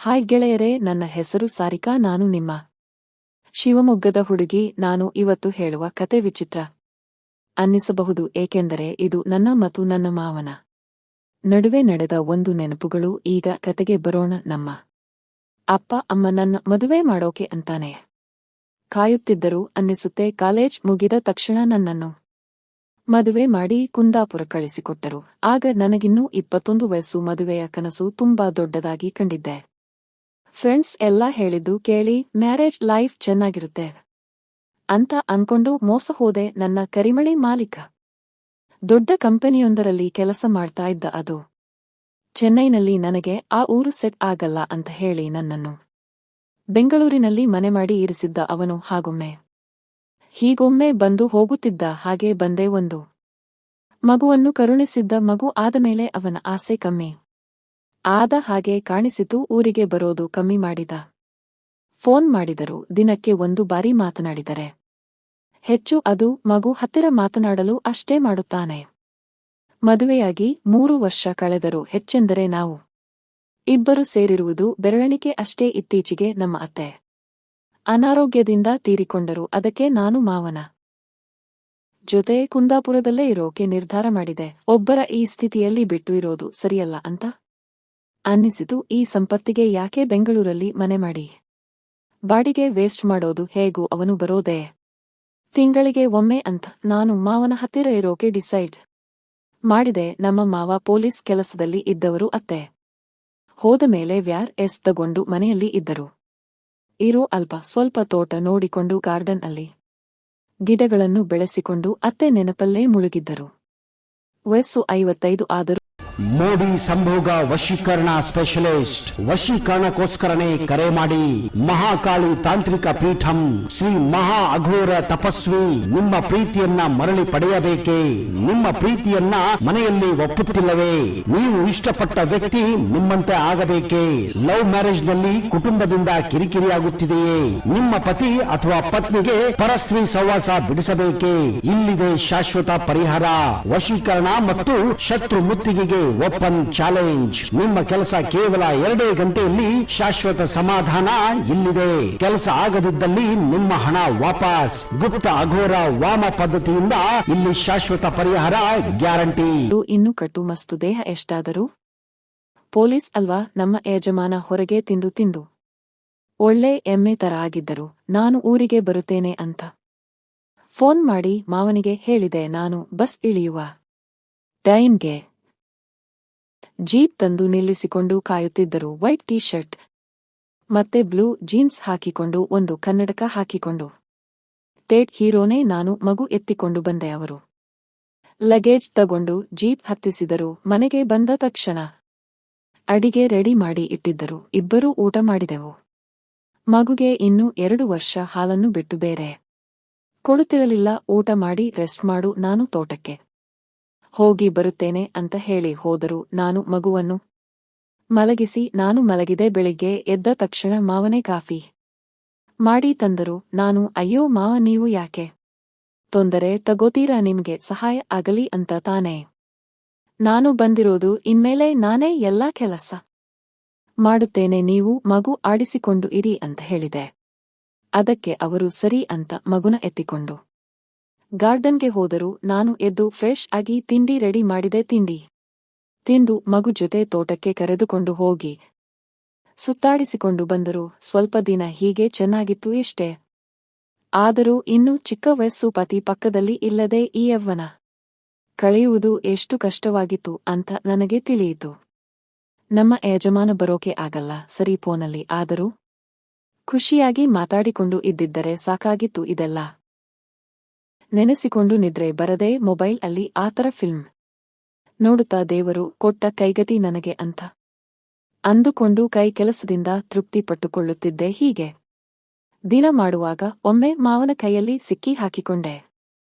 Hi ಗೆಳೆಯರೇ, ನನ್ನ ಹೆಸರು ಸಾರಿಕಾ. ನಾನು ನಿಮ್ಮ ಶಿವಮೊಗ್ಗದ ಹುಡುಗಿ. ನಾನು ಇವತ್ತು ಹೇಳುವ ಕತೆ ವಿಚಿತ್ರ ಅನ್ನಿಸಬಹುದು, ಏಕೆಂದರೆ ಇದು ನನ್ನ ಮತ್ತು ನನ್ನ ಮಾವನ ನಡುವೆ ನಡೆದ ಒಂದು ನೆನಪುಗಳು. ಈಗ ಕತೆಗೆ ಬರೋಣ. ನಮ್ಮ ಅಪ್ಪ ಅಮ್ಮ ನನ್ನ ಮದುವೆ ಮಾಡೋಕೆ ಅಂತಾನೆ ಕಾಯುತ್ತಿದ್ದರು ಅನ್ನಿಸುತ್ತೆ. ಕಾಲೇಜ್ ಮುಗಿದ ತಕ್ಷಣ ನನ್ನನ್ನು ಮದುವೆ ಮಾಡಿ ಕುಂದಾಪುರ ಕಳಿಸಿಕೊಟ್ಟರು. ಆಗ ನನಗಿನ್ನೂ 21 ವಯಸ್ಸು. ಮದುವೆಯ ಕನಸು ತುಂಬಾ ದೊಡ್ಡದಾಗಿ ಕಂಡಿದ್ದೆ. ಫ್ರೆಂಡ್ಸ್ ಎಲ್ಲ ಹೇಳಿದ್ದು ಕೇಳಿ ಮ್ಯಾರೇಜ್ ಲೈಫ್ ಚೆನ್ನಾಗಿರುತ್ತೆ ಅಂತ ಅನ್ಕೊಂಡು ಮೋಸ ಹೋದೆ. ನನ್ನ ಕರಿಮಣಿ ಮಾಲೀಕ ದೊಡ್ಡ ಕಂಪನಿಯೊಂದರಲ್ಲಿ ಕೆಲಸ ಮಾಡ್ತಾ ಇದ್ದ. ಅದು ಚೆನ್ನೈನಲ್ಲಿ. ನನಗೆ ಆ ಊರು ಸೆಟ್ ಆಗಲ್ಲ ಅಂತ ಹೇಳಿ ನನ್ನನ್ನು ಬೆಂಗಳೂರಿನಲ್ಲಿ ಮನೆ ಮಾಡಿ ಇರಿಸಿದ್ದ ಅವನು. ಹೀಗೊಮ್ಮೆ ಬಂದು ಹೋಗುತ್ತಿದ್ದ. ಹಾಗೆ ಬಂದೆ. ಒಂದು ಮಗುವನ್ನು ಕರುಣಿಸಿದ್ದ. ಮಗು ಆದಮೇಲೆ ಅವನ ಆಸೆ ಕಮ್ಮಿ ಆದ ಹಾಗೆ ಕಾಣಿಸಿತು. ಊರಿಗೆ ಬರೋದು ಕಮ್ಮಿ ಮಾಡಿದ. ಫೋನ್ ಮಾಡಿದರು. ದಿನಕ್ಕೆ 1 ಬಾರಿ ಮಾತನಾಡಿದರೆ ಹೆಚ್ಚು. ಅದು ಮಗು ಹತ್ತಿರ ಮಾತನಾಡಲು ಅಷ್ಟೇ ಮಾಡುತ್ತಾನೆ. ಮದುವೆಯಾಗಿ 3 ವರ್ಷ ಕಳೆದರು. ಹೆಚ್ಚೆಂದರೆ ನಾವು ಇಬ್ಬರು ಸೇರಿರುವುದು ಬೆರಳೆಣಿಕೆ ಅಷ್ಟೇ. ಇತ್ತೀಚೆಗೆ ನಮ್ಮ ಅತ್ತೆ ಅನಾರೋಗ್ಯದಿಂದ ತೀರಿಕೊಂಡರು. ಅದಕ್ಕೆ ನಾನು ಮಾವನ ಜೊತೆ ಕುಂದಾಪುರದಲ್ಲೇ ಇರೋಕೆ ನಿರ್ಧಾರ ಮಾಡಿದೆ. ಒಬ್ಬರ ಈ ಸ್ಥಿತಿಯಲ್ಲಿ ಬಿಟ್ಟು ಇರೋದು ಸರಿಯಲ್ಲ ಅಂತ ಅನ್ನಿಸಿತು. ಈ ಸಂಪತ್ತಿಗೆ ಯಾಕೆ ಬೆಂಗಳೂರಲ್ಲಿ ಮನೆ ಮಾಡಿ ಬಾಡಿಗೆ ವೇಸ್ಟ್ ಮಾಡೋದು? ಹೇಗೂ ಅವನು ಬರೋದೇ ತಿಂಗಳಿಗೆ ಒಮ್ಮೆ ಅಂತ ನಾನು ಮಾವನ ಹತ್ತಿರ ಇರೋಕೆ ಡಿಸೈಡ್ ಮಾಡಿದೆ. ನಮ್ಮ ಮಾವ ಪೊಲೀಸ್ ಕೆಲಸದಲ್ಲಿ ಇದ್ದವರು. ಅತ್ತೆ ಹೋದ ಮೇಲೆ ವ್ಯಾರ್ ತಗೊಂಡು ಮನೆಯಲ್ಲಿ ಇದ್ದರು. ಇರೋ ಅಲ್ಪ ಸ್ವಲ್ಪ ತೋಟ ನೋಡಿಕೊಂಡು ಗಾರ್ಡನ್ ಅಲ್ಲಿ ಗಿಡಗಳನ್ನು ಬೆಳೆಸಿಕೊಂಡು ಅತ್ತೆ ನೆನಪಲ್ಲೇ ಮುಳುಗಿದ್ದರು. ವಯಸ್ಸು 55 ಆದರೂ ಮೋಡಿ ಸಂಭೋಗ ವಶೀಕರಣ ಸ್ಪೆಷಲಿಸ್ಟ್. ವಶೀಕರಣಕ್ಕೋಸ್ಕರನೇ ಕರೆ ಮಾಡಿ. ಮಹಾಕಾಳಿ ತಾಂತ್ರಿಕ ಪೀಠಂ ಶ್ರೀ ಮಹಾ ಅಘೋರ ತಪಸ್ವಿ. ನಿಮ್ಮ ಪ್ರೀತಿಯನ್ನ ಮರಳಿ ಪಡೆಯಬೇಕೇ? ನಿಮ್ಮ ಪ್ರೀತಿಯನ್ನ ಮನೆಯಲ್ಲಿ ಒಪ್ಪುತ್ತಿಲ್ಲವೇ? ನೀವು ಇಷ್ಟಪಟ್ಟ ವ್ಯಕ್ತಿ ನಿಮ್ಮಂತೆ ಆಗಬೇಕೇ? ಲವ್ ಮ್ಯಾರೇಜ್ ನಲ್ಲಿ ಕುಟುಂಬದಿಂದ ಕಿರಿಕಿರಿಯಾಗುತ್ತಿದೆಯೇ? ನಿಮ್ಮ ಪತಿ ಅಥವಾ ಪತ್ನಿಗೆ ಪರಸ್ತ್ರೀ ಸಹವಾಸ ಬಿಡಿಸಬೇಕೇ? ಇಲ್ಲಿದೆ ಶಾಶ್ವತ ಪರಿಹಾರ. ವಶೀಕರಣ ಮತ್ತು ಶತ್ರು ಮುತ್ತಿಗೆಗೆ ಓಪನ್ ಚಾಲೆಂಜ್. ನಿಮ್ಮ ಕೆಲಸ ಕೇವಲ 2 ಗಂಟೆಯಲ್ಲಿ ಶಾಶ್ವತ ಸಮಾಧಾನ ಇಲ್ಲಿದೆ. ಕೆಲಸ ಆಗದಿದ್ದಲ್ಲಿ ನಿಮ್ಮ ಹಣ ವಾಪಸ್. ಗುಪ್ತ ಅಘೋರ ವಾಮ ಪದ್ಧತಿಯಿಂದ ಇಲ್ಲಿ ಶಾಶ್ವತ ಪರಿಹಾರ ಗ್ಯಾರಂಟಿ. ಇನ್ನು ಕಟ್ಟು ಮಸ್ತು ದೇಹ. ಎಷ್ಟಾದರೂ ಪೊಲೀಸ್ ಅಲ್ವಾ? ನಮ್ಮ ಯಜಮಾನ ಹೊರಗೆ ತಿಂದು ಒಳ್ಳೆ ಎಮ್ಮೆ ತರ ಆಗಿದ್ದರು. ನಾನು ಊರಿಗೆ ಬರುತ್ತೇನೆ ಅಂತ ಫೋನ್ ಮಾಡಿ ಮಾವನಿಗೆ ಹೇಳಿದೆ. ನಾನು ಬಸ್ ಇಳಿಯುವ ಟೈಮ್ಗೆ ಜೀಪ್ ತಂದು ನಿಲ್ಲಿಸಿಕೊಂಡು ಕಾಯುತ್ತಿದ್ದರು. ವೈಟ್ ಟೀ ಶರ್ಟ್ ಮತ್ತೆ ಬ್ಲೂ ಜೀನ್ಸ್ ಹಾಕಿಕೊಂಡು ಒಂದು ಕನ್ನಡಕ ಹಾಕಿಕೊಂಡು ಟೇಟ್ ಹೀರೋನೇ ನಾನು. ಮಗು ಎತ್ತಿಕೊಂಡು ಬಂದೆ. ಅವರು ಲಗೇಜ್ ತಗೊಂಡು ಜೀಪ್ ಹತ್ತಿಸಿದರು. ಮನೆಗೆ ಬಂದ ತಕ್ಷಣ ಅಡಿಗೆ ರೆಡಿ ಮಾಡಿ ಇಟ್ಟಿದ್ದರು. ಇಬ್ಬರೂ ಊಟ ಮಾಡಿದೆವು. ಮಗುಗೆ ಇನ್ನೂ 2 ವರ್ಷ. ಹಾಲನ್ನು ಬಿಟ್ಟು ಬೇರೆ ಕೊಡುತ್ತಿರಲಿಲ್ಲ. ಊಟ ಮಾಡಿ ರೆಸ್ಟ್ ಮಾಡು, ನಾನು ತೋಟಕ್ಕೆ ಹೋಗಿ ಬರುತ್ತೇನೆ ಅಂತ ಹೇಳಿ ಹೋದರು. ನಾನು ಮಗುವನ್ನು ಮಲಗಿಸಿ ನಾನು ಮಲಗಿದೆ. ಬೆಳಿಗ್ಗೆ ಎದ್ದ ತಕ್ಷಣ ಮಾವನೇ ಕಾಫಿ ಮಾಡಿ ತಂದರು. ನಾನು ಅಯ್ಯೋ ಮಾವ, ನೀವು ಯಾಕೆ ತೊಂದರೆ ತಗೋತೀರಾ? ನಿಮ್ಗೆ ಸಹಾಯ ಆಗಲಿ ಅಂತ ತಾನೇ ನಾನು ಬಂದಿರೋದು. ಇನ್ಮೇಲೆ ನಾನೇ ಎಲ್ಲಾ ಕೆಲಸ ಮಾಡುತ್ತೇನೆ, ನೀವು ಮಗು ಆಡಿಸಿಕೊಂಡು ಇರಿ ಅಂತ ಹೇಳಿದೆ. ಅದಕ್ಕೆ ಅವರು ಸರಿ ಅಂತ ಮಗುನ ಎತ್ತಿಕೊಂಡು ಗಾರ್ಡನ್ಗೆ ಹೋದರು. ನಾನು ಎದ್ದು ಫ್ರೆಶ್ ಆಗಿ ತಿಂಡಿ ರೆಡಿ ಮಾಡಿದೆ. ತಿಂಡಿ ತಿಂದು ಮಗು ಜೊತೆ ತೋಟಕ್ಕೆ ಕರೆದುಕೊಂಡು ಹೋಗಿ ಸುತ್ತಾಡಿಸಿಕೊಂಡು ಬಂದರು. ಸ್ವಲ್ಪ ದಿನ ಹೀಗೆ ಚೆನ್ನಾಗಿತ್ತು. ಎಷ್ಟೇ ಆದರೂ ಇನ್ನೂ ಚಿಕ್ಕ ವಯಸ್ಸು. ಪತಿ ಪಕ್ಕದಲ್ಲಿ ಇಲ್ಲದೆ ಈ ಯವ್ವನ ಕಳೆಯುವುದು ಎಷ್ಟು ಕಷ್ಟವಾಗಿತ್ತು ಅಂತ ನನಗೆ ತಿಳಿಯಿತು. ನಮ್ಮ ಯಜಮಾನ ಬರೋಕೆ ಆಗಲ್ಲ ಸರಿ ಫೋನಲ್ಲಿ. ಆದರೂ ಖುಷಿಯಾಗಿ ಮಾತಾಡಿಕೊಂಡು ಇದ್ದಿದ್ದರೆ ಸಾಕಾಗಿತ್ತು. ಇದೆಲ್ಲ ನೆನೆಸಿಕೊಂಡು ನಿದ್ರೆ ಬರದೆ ಮೊಬೈಲ್ ಅಲ್ಲಿ ಆತರ ಫಿಲ್ಮ್ ನೋಡುತ್ತಾ ದೇವರು ಕೊಟ್ಟ ಕೈಗತಿ ನನಗೆ ಅಂತ ಅಂದುಕೊಂಡು ಕೈ ಕೆಲಸದಿಂದ ತೃಪ್ತಿ ಪಟ್ಟುಕೊಳ್ಳುತ್ತಿದ್ದೆ. ಹೀಗೆ ದಿನ ಮಾಡುವಾಗ ಒಮ್ಮೆ ಮಾವನ ಕೈಯಲ್ಲಿ ಸಿಕ್ಕಿ ಹಾಕಿಕೊಂಡೆ.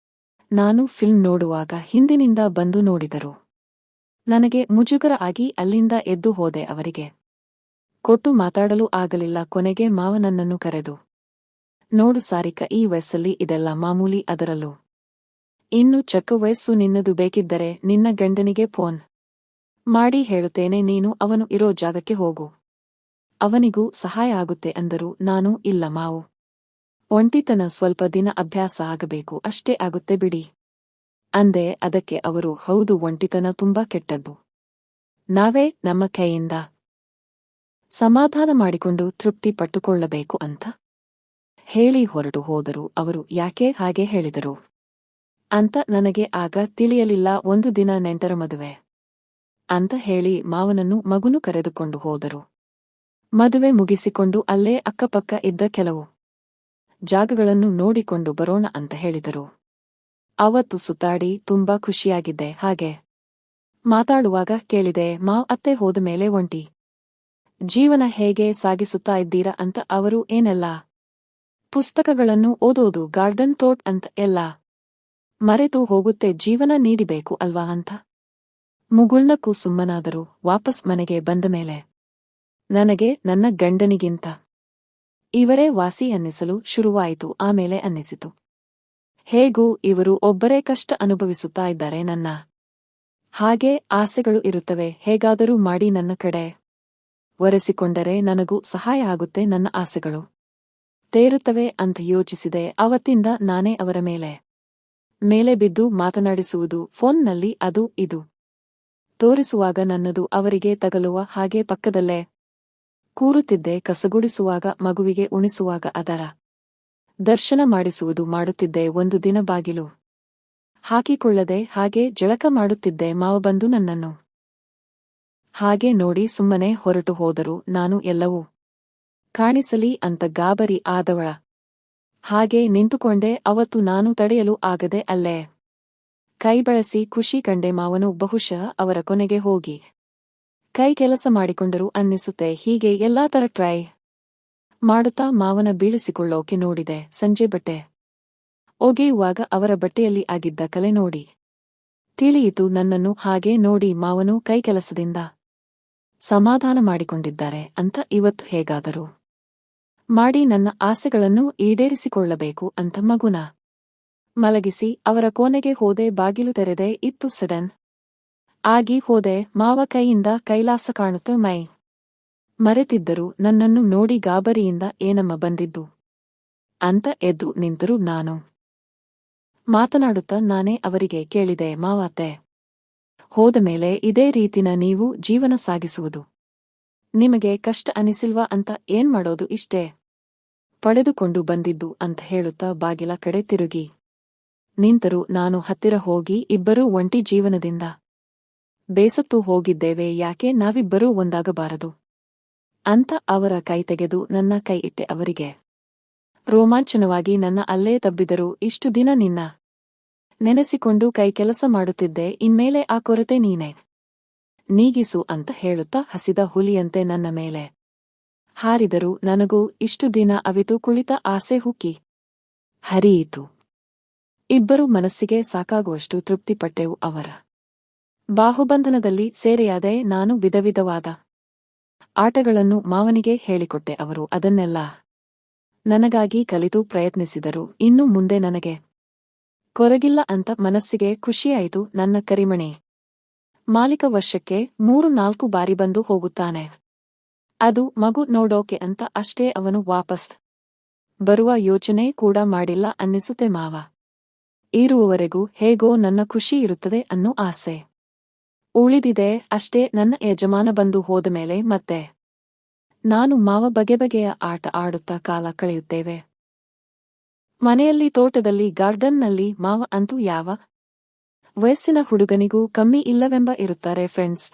ನಾನು ಫಿಲ್ಮ್ ನೋಡುವಾಗ ಹಿಂದಿನಿಂದ ಬಂದು ನೋಡಿದರು. ನನಗೆ ಮುಜುಗರ ಆಗಿ ಅಲ್ಲಿಂದ ಎದ್ದು ಹೋದೆ. ಅವರಿಗೆ ಕೊಟ್ಟು ಮಾತಾಡಲು ಆಗಲಿಲ್ಲ. ಕೊನೆಗೆ ಮಾವನನ್ನನ್ನು ಕರೆದು, ನೋಡು ಸಾರಿಕ, ಈ ವಯಸ್ಸಲ್ಲಿ ಇದೆಲ್ಲ ಮಾಮೂಲಿ. ಅದರಲ್ಲೂ ಇನ್ನು ಚಕ್ಕ ವಯಸ್ಸು ನಿನ್ನದು. ಬೇಕಿದ್ದರೆ ನಿನ್ನ ಗಂಡನಿಗೆ ಫೋನ್ ಮಾಡಿ ಹೇಳುತ್ತೇನೆ, ನೀನು ಅವನು ಇರೋ ಜಾಗಕ್ಕೆ ಹೋಗು. ಅವನಿಗೂ ಸಹಾಯ ಆಗುತ್ತೆ ಅಂದರು. ನಾನು ಇಲ್ಲ ಮಾವು. ಒಂಟಿತನ ಸ್ವಲ್ಪ ದಿನ ಅಭ್ಯಾಸ ಆಗಬೇಕು, ಅಷ್ಟೇ ಆಗುತ್ತೆ ಬಿಡಿ ಅಂದೆ. ಅದಕ್ಕೆ ಅವರು, ಹೌದು, ಒಂಟಿತನ ತುಂಬಾ ಕೆಟ್ಟದ್ದು. ನಾವೇ ನಮ್ಮ ಕೈಯಿಂದ ಸಮಾಧಾನ ಮಾಡಿಕೊಂಡು ತೃಪ್ತಿ ಪಟ್ಟುಕೊಳ್ಳಬೇಕು ಅಂತ ಹೇಳಿ ಹೊರಟು ಹೋದರು. ಅವರು ಯಾಕೆ ಹಾಗೆ ಹೇಳಿದರು ಅಂತ ನನಗೆ ಆಗ ತಿಳಿಯಲಿಲ್ಲ. ಒಂದು ದಿನ ನೆಂಟರ ಮದುವೆ ಅಂತ ಹೇಳಿ ಮಾವನನ್ನು ಮಗುನು ಕರೆದುಕೊಂಡು ಹೋದರು. ಮದುವೆ ಮುಗಿಸಿಕೊಂಡು ಅಲ್ಲೇ ಅಕ್ಕಪಕ್ಕ ಇದ್ದ ಕೆಲವು ಜಾಗಗಳನ್ನು ನೋಡಿಕೊಂಡು ಬರೋಣ ಅಂತ ಹೇಳಿದರು. ಅವತ್ತು ಸುತ್ತಾಡಿ ತುಂಬಾ ಖುಷಿಯಾಗಿದ್ದೆ. ಹಾಗೆ ಮಾತಾಡುವಾಗ ಕೇಳಿದೆ, ಮಾವ್ ಅತ್ತೆ ಹೋದ ಮೇಲೆ ಒಂಟಿ ಜೀವನ ಹೇಗೆ ಸಾಗಿಸುತ್ತಾ ಇದ್ದೀರಾ ಅಂತ. ಅವರು, ಏನೆಲ್ಲ ಪುಸ್ತಕಗಳನ್ನು ಓದೋದು, ಗಾರ್ಡನ್ ತೋಟ್ ಅಂತ ಎಲ್ಲ ಮರೆತು ಹೋಗುತ್ತೆ, ಜೀವನ ನೀಡಿಬೇಕು ಅಲ್ವಾ ಅಂತ ಮುಗುಳ್ನಕ್ಕೂ ಸುಮ್ಮನಾದರು. ವಾಪಸ್ ಮನೆಗೆ ಬಂದ ಮೇಲೆ ನನಗೆ ನನ್ನ ಗಂಡನಿಗಿಂತ ಇವರೇ ವಾಸಿ ಅನ್ನಿಸಲು ಶುರುವಾಯಿತು. ಆಮೇಲೆ ಅನ್ನಿಸಿತು, ಹೇಗೂ ಇವರು ಒಬ್ಬರೇ ಕಷ್ಟ ಅನುಭವಿಸುತ್ತಾ ಇದ್ದಾರೆ. ನನ್ನ ಹಾಗೆ ಆಸೆಗಳು ಇರುತ್ತವೆ, ಹೇಗಾದರೂ ಮಾಡಿ ನನ್ನ ಕಡೆ ಒರೆಸಿಕೊಂಡರೆ ನನಗೂ ಸಹಾಯ ಆಗುತ್ತೆ, ನನ್ನ ಆಸೆಗಳು ತೇರುತ್ತವೆ ಅಂತ ಯೋಚಿಸಿದೆ. ಅವತ್ತಿಂದ ನಾನೇ ಅವರ ಮೇಲೆ ಬಿದ್ದು ಮಾತನಾಡಿಸುವುದು, ಫೋನ್ನಲ್ಲಿ ಅದು ಇದು ತೋರಿಸುವಾಗ ನನ್ನದು ಅವರಿಗೆ ತಗಲುವ ಹಾಗೆ ಪಕ್ಕದಲ್ಲೇ ಕೂರುತ್ತಿದ್ದೆ. ಕಸಗುಡಿಸುವಾಗ, ಮಗುವಿಗೆ ಉಣಿಸುವಾಗ ಅದರ ದರ್ಶನ ಮಾಡಿಸುವುದು ಮಾಡುತ್ತಿದ್ದೆ. ಒಂದು ದಿನ ಬಾಗಿಲು ಹಾಕಿಕೊಳ್ಳದೆ ಹಾಗೆ ಜಳಕ ಮಾಡುತ್ತಿದ್ದೆ. ಮಾವ ಬಂದು ನನ್ನನ್ನು ಹಾಗೆ ನೋಡಿ ಸುಮ್ಮನೆ ಹೊರಟು ಹೋದರು. ನಾನು ಎಲ್ಲವೂ ಕಾಣಿಸಲಿ ಅಂತ ಗಾಬರಿ ಆದವಳ ಹಾಗೆ ನಿಂತುಕೊಂಡೆ. ಅವತ್ತು ನಾನು ತಡೆಯಲು ಆಗದೆ ಅಲ್ಲೇ ಕೈ ಬಳಸಿ ಖುಷಿ ಕಂಡೆ. ಮಾವನು ಬಹುಶಃ ಅವರ ಕೊನೆಗೆ ಹೋಗಿ ಕೈ ಕೆಲಸ ಮಾಡಿಕೊಂಡರು ಅನ್ನಿಸುತ್ತೆ. ಹೀಗೆ ಎಲ್ಲಾ ತರ ಟ್ರೈ ಮಾಡುತ್ತಾ ಮಾವನ ಬೀಳಿಸಿಕೊಳ್ಳೋಕೆ ನೋಡಿದೆ. ಸಂಜೆ ಬಟ್ಟೆ ಒಗೆಯುವಾಗ ಅವರ ಬಟ್ಟೆಯಲ್ಲಿ ಆಗಿದ್ದ ಕಲೆ ನೋಡಿ ತಿಳಿಯಿತು. ನನ್ನನ್ನು ಹಾಗೆ ನೋಡಿ ಮಾವನು ಕೈ ಕೆಲಸದಿಂದ ಸಮಾಧಾನ ಮಾಡಿಕೊಂಡಿದ್ದಾರೆ ಅಂತ ಇವತ್ತು ಹೇಗಾದರೂ ಮಾಡಿ ನನ್ನ ಆಸೆಗಳನ್ನು ಈಡೇರಿಸಿಕೊಳ್ಳಬೇಕು ಅಂತ ಮಗುನ ಮಲಗಿಸಿ ಅವರ ಕೋಣೆಗೆ ಹೋದೆ. ಬಾಗಿಲು ತೆರೆದೆ ಇತ್ತು. ಸಡನ್ ಆಗಿ ಹೋದೆ. ಮಾವ ಕೈಯಿಂದ ಕೈಲಾಸ ಕಾಣುತ್ತ ಮೈ ಮರೆತಿದ್ದರು. ನನ್ನನ್ನು ನೋಡಿ ಗಾಬರಿಯಿಂದ ಏನಮ್ಮ ಬಂದಿದ್ದು ಅಂತ ಎದ್ದು ನಿಂತರು. ನಾನು ಮಾತನಾಡುತ್ತಾ ನಾನೇ ಅವರಿಗೆ ಕೇಳಿದೆ, ಮಾವತ್ತೆ ಹೋದ ಮೇಲೆ ಇದೇ ರೀತಿನ ನೀವು ಜೀವನ ಸಾಗಿಸುವುದು ನಿಮಗೆ ಕಷ್ಟ ಅನಿಸಿಲ್ವಾ ಅಂತ. ಏನ್ ಮಾಡೋದು, ಇಷ್ಟೇ ಪಡೆದುಕೊಂಡು ಬಂದಿದ್ದು ಅಂತ ಹೇಳುತ್ತಾ ಬಾಗಿಲ ಕಡೆ ತಿರುಗಿ ನಿಂತರು. ನಾನು ಹತ್ತಿರ ಹೋಗಿ, ಇಬ್ಬರೂ ಒಂಟಿ ಜೀವನದಿಂದ ಬೇಸತ್ತು ಹೋಗಿದ್ದೇವೆ, ಯಾಕೆ ನಾವಿಬ್ಬರೂ ಒಂದಾಗಬಾರದು ಅಂತ ಅವರ ಕೈ ತೆಗೆದು ನನ್ನ ಕೈ ಇಟ್ಟೆ. ಅವರಿಗೆ ರೋಮಾಂಚನವಾಗಿ ನನ್ನ ಅಲ್ಲೇ ತಬ್ಬಿದರು. ಇಷ್ಟು ದಿನ ನಿನ್ನ ನೆನೆಸಿಕೊಂಡು ಕೈ ಕೆಲಸ ಮಾಡುತ್ತಿದ್ದೆ, ಇನ್ಮೇಲೆ ಆ ಕೊರತೆ ನೀನೆ ನೀಗಿಸು ಅಂತ ಹೇಳುತ್ತಾ ಹಸಿದ ಹುಲಿಯಂತೆ ನನ್ನ ಮೇಲೆ ಹಾರಿದರು. ನನಗೂ ಇಷ್ಟು ದಿನ ಅವಿತು ಕುಳಿತ ಆಸೆ ಹುಕ್ಕಿ ಹರಿಯಿತು. ಇಬ್ಬರು ಮನಸ್ಸಿಗೆ ಸಾಕಾಗುವಷ್ಟು ತೃಪ್ತಿಪಟ್ಟೆವು. ಅವರ ಬಾಹುಬಂಧನದಲ್ಲಿ ಸೇರೆಯಾದೆ. ನಾನು ವಿಧವಿಧವಾದ ಆಟಗಳನ್ನು ಮಾವನಿಗೆ ಹೇಳಿಕೊಟ್ಟೆ. ಅವರು ಅದನ್ನೆಲ್ಲ ನನಗಾಗಿ ಕಲಿತು ಪ್ರಯತ್ನಿಸಿದರು. ಇನ್ನು ಮುಂದೆ ನನಗೆ ಕೊರಗಿಲ್ಲ ಅಂತ ಮನಸ್ಸಿಗೆ ಖುಷಿಯಾಯಿತು. ನನ್ನ ಕರಿಮಣಿ ಮಾಲೀಕ ವರ್ಷಕ್ಕೆ 3-4 ಬಾರಿ ಬಂದು ಹೋಗುತ್ತಾನೆ. ಅದು ಮಗು ನೋಡೋಕೆ ಅಂತ ಅಷ್ಟೇ. ಅವನು ವಾಪಸ್ ಬರುವ ಯೋಚನೆ ಕೂಡ ಮಾಡಿಲ್ಲ ಅನ್ನಿಸುತ್ತೆ. ಮಾವ ಇರುವವರೆಗೂ ಹೇಗೋ ನನ್ನ ಖುಷಿ ಇರುತ್ತದೆ ಅನ್ನೋ ಆಸೆ ಉಳಿದಿದೆ ಅಷ್ಟೇ. ನನ್ನ ಯಜಮಾನ ಬಂದು ಹೋದ ಮೇಲೆ ಮತ್ತೆ ನಾನು ಮಾವ ಬಗೆ ಬಗೆಯ ಆಟ ಆಡುತ್ತಾ ಕಾಲ ಕಳೆಯುತ್ತೇವೆ. ಮನೆಯಲ್ಲಿ, ತೋಟದಲ್ಲಿ, ಗಾರ್ಡನ್ನಲ್ಲಿ. ಮಾವ ಅಂತೂ ಯಾವ ವಯಸ್ಸಿನ ಹುಡುಗನಿಗೂ ಕಮ್ಮಿ ಇಲ್ಲವೆಂಬ ಇರುತ್ತಾರೆ. ಫ್ರೆಂಡ್ಸ್,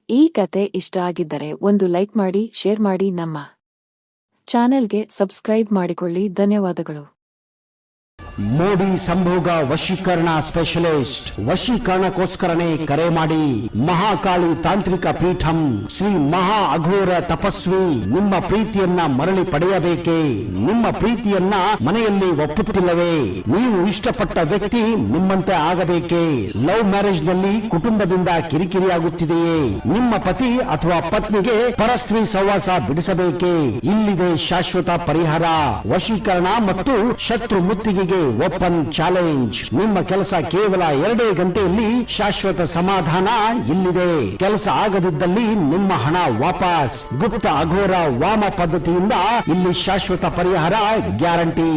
ಈ ಕತೆ ಇಷ್ಟ ಆಗಿದ್ದರೆ ಒಂದು ಲೈಕ್ ಮಾಡಿ, ಶೇರ್ ಮಾಡಿ, ನಮ್ಮ ಚಾನೆಲ್ಗೆ ಸಬ್ಸ್ಕ್ರೈಬ್ ಮಾಡಿಕೊಳ್ಳಿ. ಧನ್ಯವಾದಗಳು. ಮೋಡಿ ಸಂಭೋಗ ವಶೀಕರಣ ಸ್ಪೆಷಲಿಸ್ಟ್. ವಶೀಕರಣಕ್ಕೋಸ್ಕರನೇ ಕರೆ ಮಾಡಿ. ಮಹಾಕಾಳಿ ತಾಂತ್ರಿಕ ಪೀಠಂ ಶ್ರೀ ಮಹಾ ಅಘೋರ ತಪಸ್ವಿ ನಿಮ್ಮ ಪ್ರೀತಿಯನ್ನ ಮರಳಿ ಪಡೆಯಬೇಕೇ? ನಿಮ್ಮ ಪ್ರೀತಿಯನ್ನ ಮನೆಯಲ್ಲಿ ಒಪ್ಪುತ್ತಿಲ್ಲವೇ? ನೀವು ಇಷ್ಟಪಟ್ಟ ವ್ಯಕ್ತಿ ನಿಮ್ಮಂತೆ ಆಗಬೇಕೇ? ಲವ್ ಮ್ಯಾರೇಜ್ ನಲ್ಲಿ ಕುಟುಂಬದಿಂದ ಕಿರಿಕಿರಿಯಾಗುತ್ತಿದೆಯೇ? ನಿಮ್ಮ ಪತಿ ಅಥವಾ ಪತ್ನಿಗೆ ಪರಸ್ತ್ರೀ ಸಹವಾಸ ಬಿಡಿಸಬೇಕೇ? ಇಲ್ಲಿದೆ ಶಾಶ್ವತ ಪರಿಹಾರ. ವಶೀಕರಣ ಮತ್ತು ಶತ್ರು ಮುತ್ತಿಗೆಗೆ ಓಪನ್ ಚಾಲೆಂಜ್. ನಿಮ್ಮ ಕೆಲಸ ಕೇವಲ 2 ಗಂಟೆಯಲ್ಲಿ ಶಾಶ್ವತ ಸಮಾಧಾನ ಇಲ್ಲಿದೆ. ಕೆಲಸ ಆಗದಿದ್ದಲ್ಲಿ ನಿಮ್ಮ ಹಣ ವಾಪಸ್. ಗುಪ್ತ ಅಘೋರ ವಾಮ ಪದ್ಧತಿಯಿಂದ ಇಲ್ಲಿ ಶಾಶ್ವತ ಪರಿಹಾರ ಗ್ಯಾರಂಟಿ.